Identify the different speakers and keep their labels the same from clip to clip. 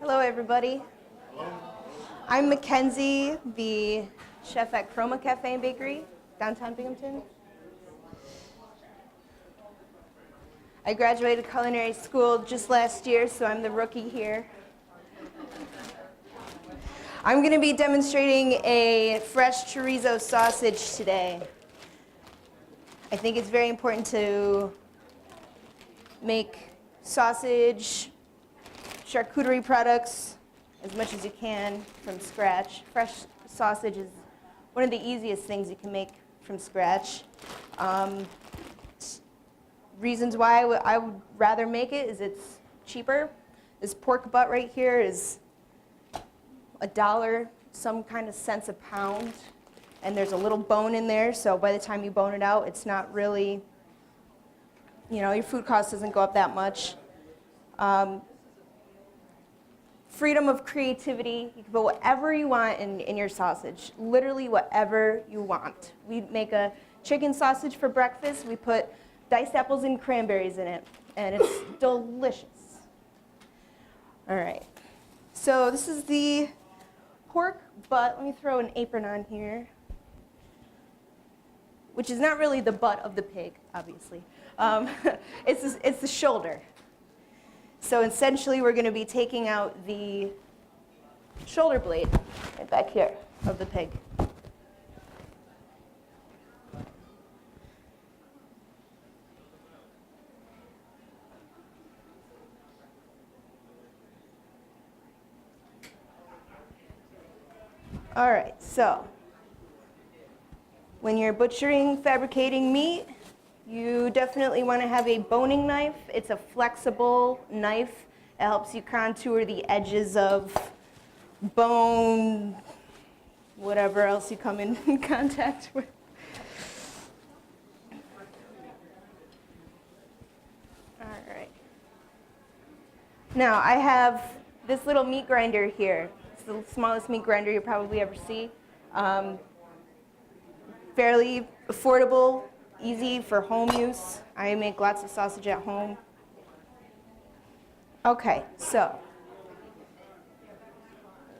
Speaker 1: Hello, everybody. I'm Mackenzie, the chef at Chroma Café and Bakery, downtown Binghamton. I graduated culinary school just last year, so I'm the rookie here. I'm going to be demonstrating a fresh chorizo sausage today. I think it's very important to make sausage, charcuterie products as much as you can from scratch. Fresh sausage is one of the easiest things you can make from scratch. Reasons why I would rather make it is it's cheaper. This pork butt right here is $1, some kind of cents a pound, and there's a little bone in there, so by the time you bone it out, it's not really, your food cost doesn't go up that much. Freedom of creativity. You can put whatever you want in your sausage, literally whatever you want. We make a chicken sausage for breakfast. We put diced apples and cranberries in it, and it's delicious. All right, so this is the pork butt. Let me throw an apron on here, which is not really the butt of the pig, obviously. It's the shoulder. So essentially, we're going to be taking out the shoulder blade right back here of the pig. All right, so when you're butchering, fabricating meat, you definitely want to have a boning knife. It's a flexible knife. It helps you contour the edges of bone, whatever else you come in contact with. All right. Now I have this little meat grinder here. It's the smallest meat grinder you'll probably ever see. Fairly affordable, easy for home use. I make lots of sausage at home. Okay, so I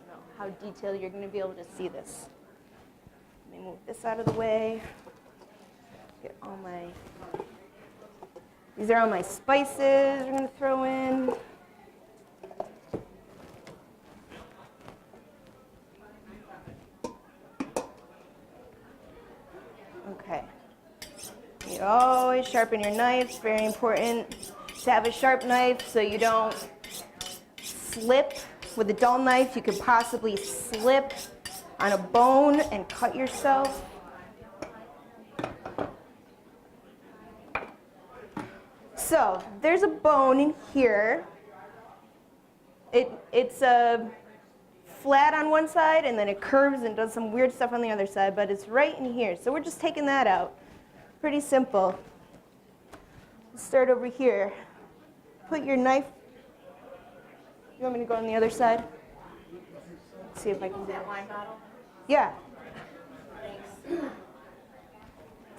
Speaker 1: don't know how detailed you're going to be able to see this. Let me move this out of the way. Get all my, these are all my spices we're going to throw in. Okay. You always sharpen your knife, very important to have a sharp knife so you don't slip. With a dull knife, you could possibly slip on a bone and cut yourself. So there's a bone in here. It's flat on one side and then it curves and does some weird stuff on the other side, but it's right in here. So we're just taking that out. Pretty simple. Let's start over here. Put your knife. You want me to go on the other side? Let's see if I can do that wine bottle. Yeah. Thanks.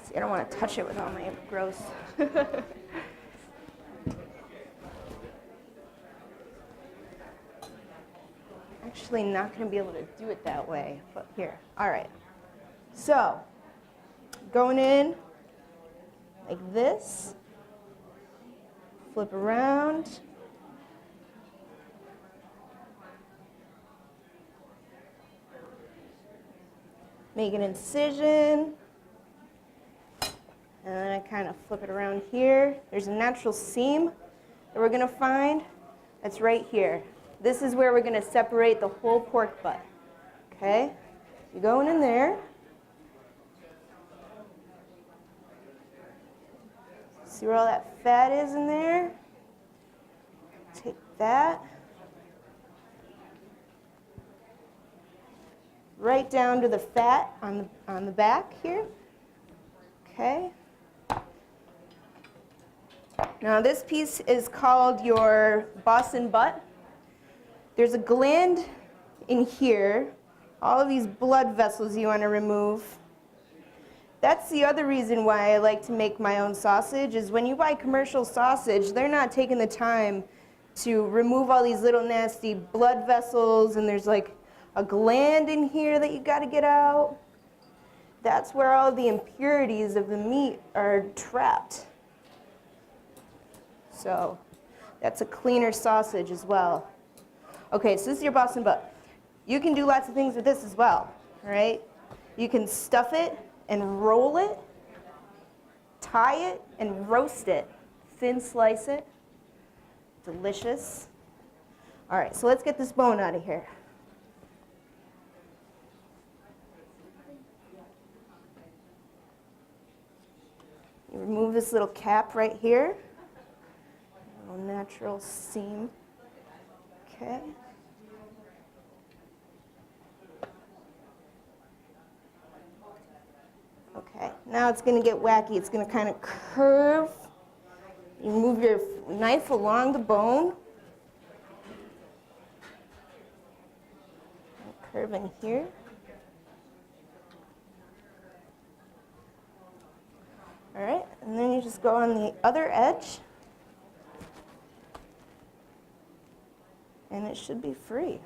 Speaker 1: See, I don't want to touch it with all my gross. Actually, not going to be able to do it that way, but here. All right. So, going in like this. Flip around. Make an incision. And then I kind of flip it around here. There's a natural seam that we're going to find. That's right here. This is where we're going to separate the whole pork butt. Okay? You're going in there. See where all that fat is in there? Take that. Right down to the fat on the back here. Okay. Now this piece is called your Boston butt. There's a gland in here. All of these blood vessels you want to remove. That's the other reason why I like to make my own sausage, is when you buy commercial sausage, they're not taking the time to remove all these little nasty blood vessels, and there's like a gland in here that you got to get out. That's where all the impurities of the meat are trapped. So that's a cleaner sausage as well. Okay, so this is your Boston butt. You can do lots of things with this as well, all right? You can stuff it and roll it, tie it and roast it, thin slice it. Delicious. All right, so let's get this bone out of here. You remove this little cap right here. A little natural seam. Okay. Okay, now it's going to get wacky. It's going to kind of curve. You move your knife along the bone. Curve in here. All right, and then you just go on the other edge. And it should be free.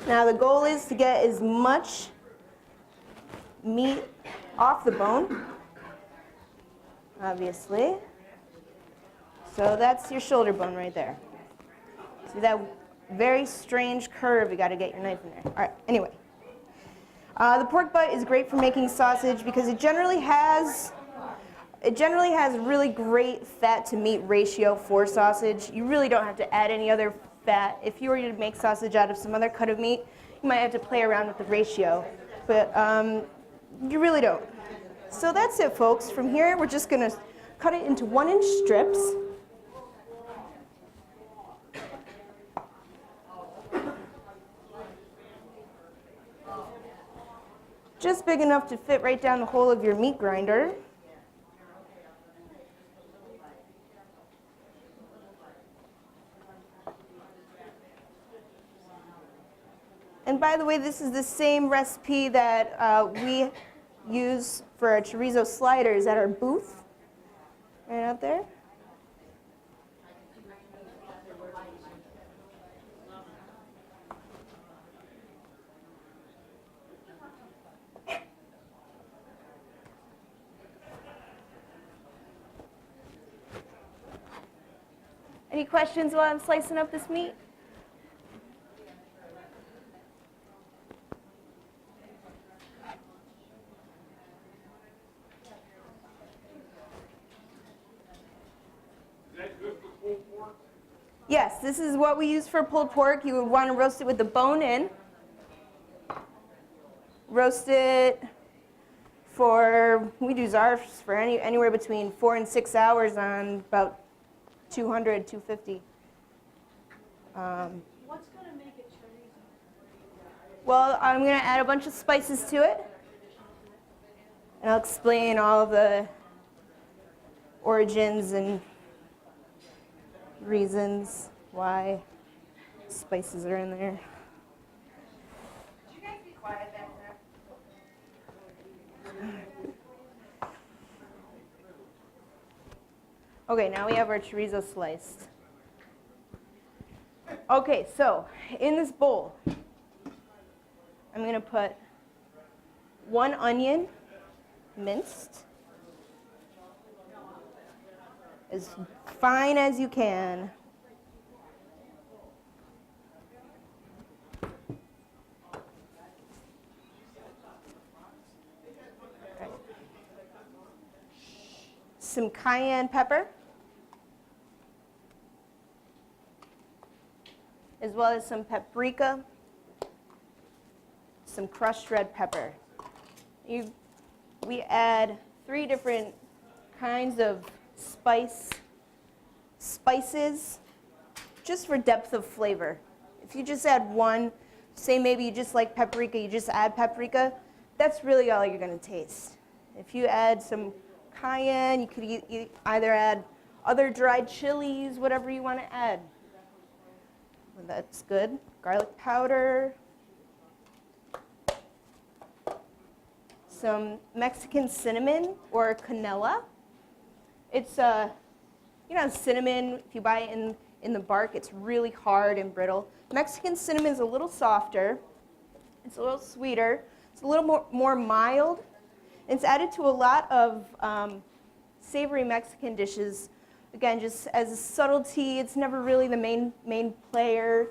Speaker 1: Now the goal is to get as much meat off the bone, obviously. So that's your shoulder bone right there. See that very strange curve? You got to get your knife in there. All right, anyway. The pork butt is great for making sausage because it generally has really great fat to meat ratio for sausage. You really don't have to add any other fat. If you were to make sausage out of some other cut of meat, you might have to play around with the ratio, but you really don't. So that's it, folks. From here, we're just going to cut it into 1-inch strips. Just big enough to fit right down the hole of your meat grinder. And by the way, this is the same recipe that we use for our chorizo sliders at our booth, right out there. Any questions while I'm slicing up this meat? Yes, this is what we use for pulled pork. You would want to roast it with the bone in. Roast it for, we do ours for anywhere between 4 and 6 hours on about 200, 250.
Speaker 2: What's going to make it chorizo?
Speaker 1: Well, I'm going to add a bunch of spices to it. And I'll explain all the origins and reasons why spices are in there.
Speaker 2: Could you guys be quiet back there?
Speaker 1: Okay, now we have our chorizo sliced. Okay, so in this bowl, I'm going to put 1 onion, minced, as fine as you can. Okay. Some cayenne pepper, as well as some paprika, some crushed red pepper. We add 3 different kinds of spices just for depth of flavor. If you just add 1, say maybe you just like paprika, you just add paprika, that's really all you're going to taste. If you add some cayenne. You could either add other dried chilies, whatever you want to add. That's good. Garlic powder. Some Mexican cinnamon or canela. It's cinnamon, if you buy it in the bark, it's really hard and brittle. Mexican cinnamon is a little softer. It's a little sweeter. It's a little more mild. It's added to a lot of savory Mexican dishes. Again, just as a subtlety, it's never really the main player.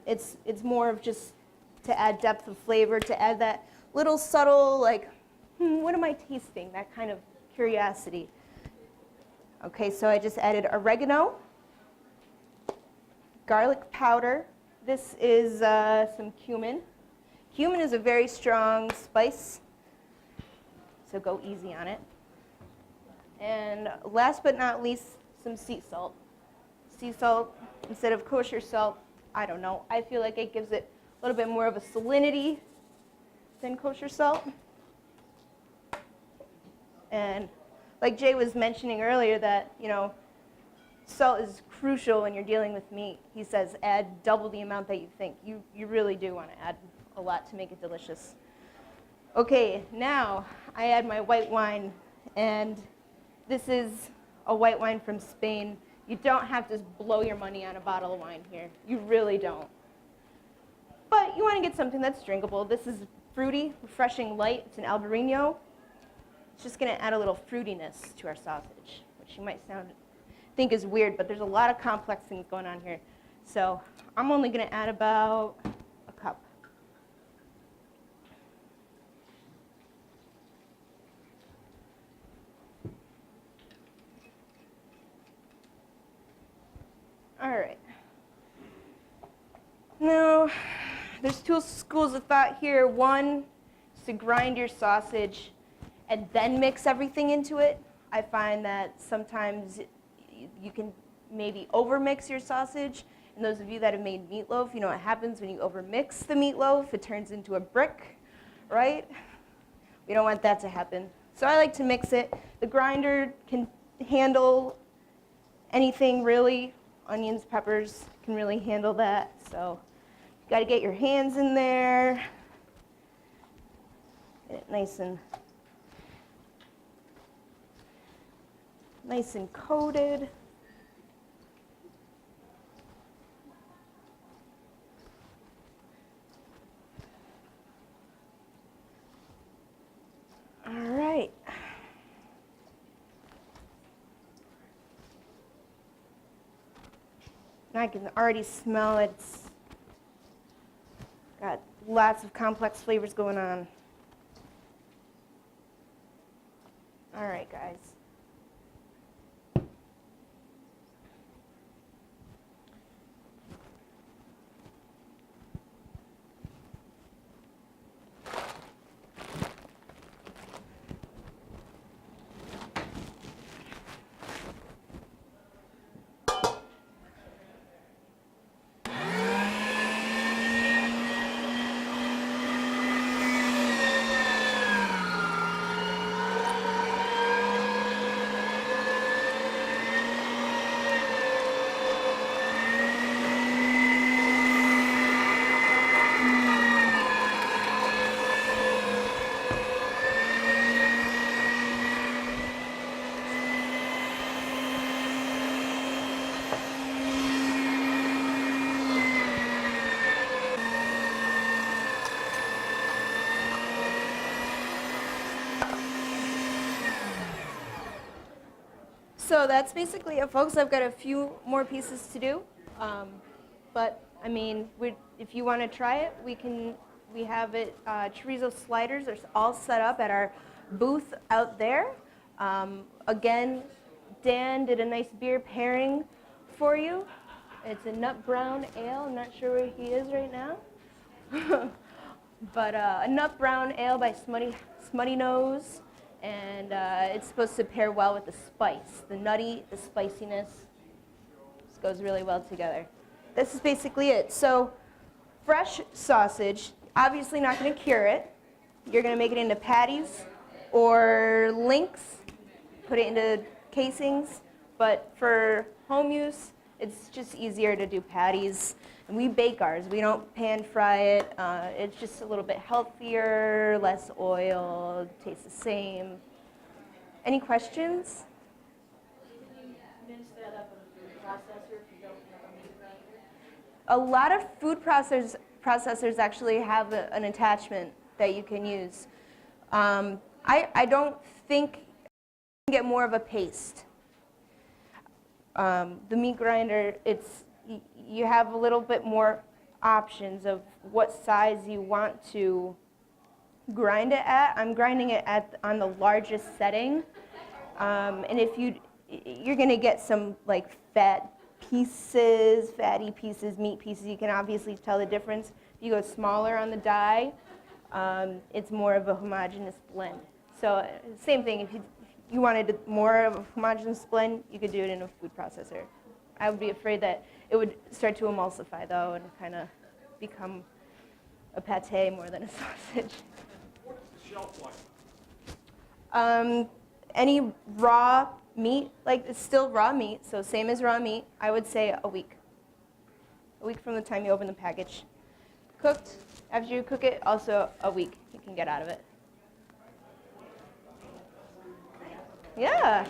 Speaker 1: It's more of just to add depth of flavor, to add that little subtle, like, what am I tasting? That kind of curiosity. Okay, so I just added oregano, garlic powder. This is some cumin. Cumin is a very strong spice, so go easy on it. And last but not least, some sea salt. Sea salt instead of kosher salt, I don't know. I feel like it gives it a little bit more of a salinity than kosher salt. And like Jay was mentioning earlier that, salt is crucial when you're dealing with meat. He says add double the amount that you think. You really do want to add a lot to make it delicious. Okay, now I add my white wine, and this is a white wine from Spain. You don't have to blow your money on a bottle of wine here. You really don't. But you want to get something that's drinkable. This is fruity, refreshing light. It's an Albarino. It's just going to add a little fruitiness to our sausage, which you might think is weird, but there's a lot of complex things going on here. So I'm only going to add about a cup. All right. Now, there's two schools of thought here. One is to grind your sausage and then mix everything into it. I find that sometimes you can maybe overmix your sausage. And those of you that have made meatloaf, you know what happens when you overmix the meatloaf. It turns into a brick, right? We don't want that to happen. So I like to mix it. The grinder can handle anything really. Onions, peppers can really handle that. So you got to get your hands in there. Get it nice and coated. All right. I can already smell it. It's got lots of complex flavors going on. All right, guys. So that's basically it, folks. I've got a few more pieces to do, but I mean, if you want to try it, we have it. Chorizo sliders are all set up at our booth out there. Again, Dan did a nice beer pairing for you. It's a nut brown ale. I'm not sure where he is right now, but a nut brown ale by Smutty Nose. And it's supposed to pair well with the spice, the nutty, the spiciness. This goes really well together. This is basically it. So fresh sausage, obviously not going to cure it. You're going to make it into patties or links. put it into casings. But for home use, it's just easier to do patties. And we bake ours. We don't pan fry it. It's just a little bit healthier, less oil, tastes the same. Any questions?
Speaker 2: Mince that up in a food processor if you don't have a meat grinder?
Speaker 1: A lot of food processors actually have an attachment that you can use. I don't think you can get more of a paste. The meat grinder, you have a little bit more options of what size you want to grind it at. I'm grinding it on the largest setting, and if you're going to get some like fatty pieces, meat pieces. You can obviously tell the difference. If you go smaller on the die, it's more of a homogeneous blend. So same thing. If you wanted more of a homogeneous blend, you could do it in a food processor. I would be afraid that it would start to emulsify though and kind of become a pate more than a sausage.
Speaker 3: What's the shelf life?
Speaker 1: Any raw meat, like it's still raw meat, so same as raw meat, I would say a week. A week from the time you open the package. Cooked, after you cook it, also a week you can get out of it. Yeah.